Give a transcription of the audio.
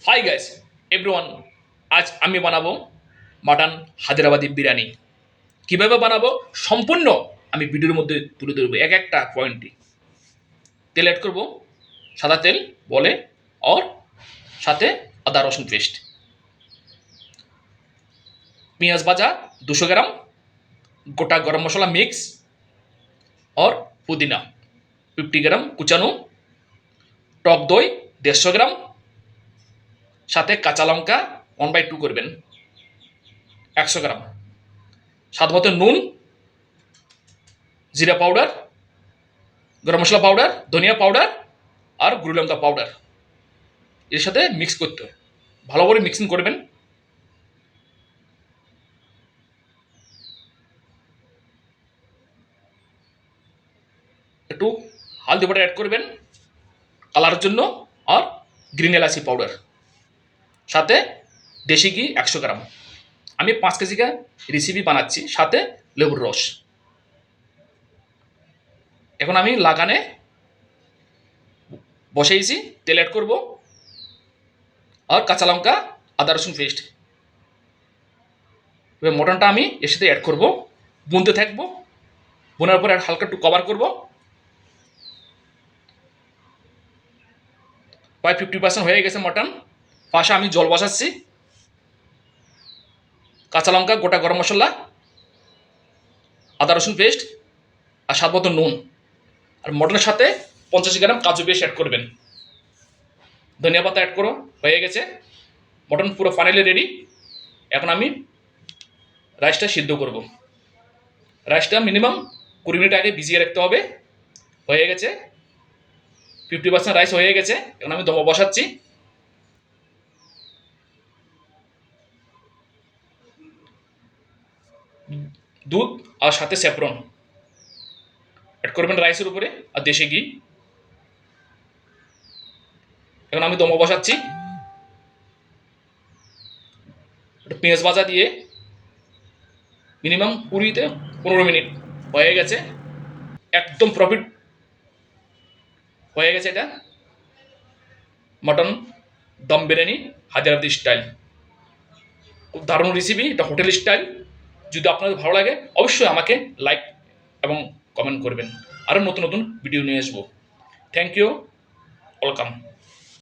Hi guys everyone, আজ আমি বানাবো মাটন হায়দ্রাবাদি বিরিয়ানি। কিভাবে বানাবো সম্পূর্ণ আমি ভিডিওর মধ্যে তুলে ধরবো এক একটা পয়েন্টে। তেল অ্যাড করবো, সাদা তেল বলে, और সাথে আদা রসুন পেস্ট, পেঁয়াজ ভাজা 200 গ্রাম, গোটা গরম মশলা মিক্স और পুদিনা 50 গ্রাম কুচানো, টক দই 150 গ্রাম, সাথে কাঁচা লঙ্কা 1/2 করবেন 100 গ্রাম, স্বাদ মতো নুন, জিরা পাউডার, গরম মশলা পাউডার, ধনিয়া পাউডার আর গুঁড়ো লঙ্কা পাউডার এর সাথে মিক্স করতে হয়। ভালো করে মিক্সিং করবেন। একটু হালদি পাউডার অ্যাড করবেন কালারের জন্য, আর গ্রিন এলাচি পাউডার, সাথে দেশি ঘি 100 গ্রাম। আমি 5 কেজি রেসিপি বানাচ্ছি, সাথে লেবুর রস। এখন আমি লাগানে বসেইছি, তেল অ্যাড করব আর কাঁচা লঙ্কা আদা রসুন পেস্ট। এবার মটনটা আমি এর সাথে অ্যাড করব, বুনতে থাকবো। বোনার পরে হালকা একটু কভার করব। প্রায় 50% হয়ে গেছে মটন। পাশে আমি জল বসাচ্ছি, কাঁচা লঙ্কা, গোটা গরম মশলা, আদা রসুন পেস্ট আর স্বাদ মতো নুন। আর মটনের সাথে 50 গ্রাম কাজু পেস্ট অ্যাড করবেন। ধনিয়া পাতা অ্যাড করো, হয়ে গেছে। মটন পুরো ফাইনালি রেডি। এখন আমি রাইসটা সিদ্ধ করব। রাইসটা মিনিমাম 20 মিনিট আগে ভিজিয়ে রাখতে হবে। হয়ে গেছে, 50% রাইস হয়ে গেছে। এখন আমি দমে বসাচ্ছি। দুধ আর সাথে স্যাফরন অ্যাড করবেন রাইসের উপরে, আর দেশি ঘি। এখন আমি দমে বসাচ্ছি। একটু পেঁয়াজ ভাজা দিয়ে মিনিমাম 20-15 মিনিট হয়ে গেছে। একদম প্রফিট হয়ে গেছে। এটা মটন দম বিরিয়ানি হায়দ্রাবাদি স্টাইল, খুব দারুণ রেসিপি। এটা হোটেল স্টাইল। যদি আপনাদের ভালো লাগে অবশ্যই আমাকে লাইক এবং কমেন্ট করবেন। আরও নতুন নতুন ভিডিও নিয়ে আসবো। Thank you, welcome.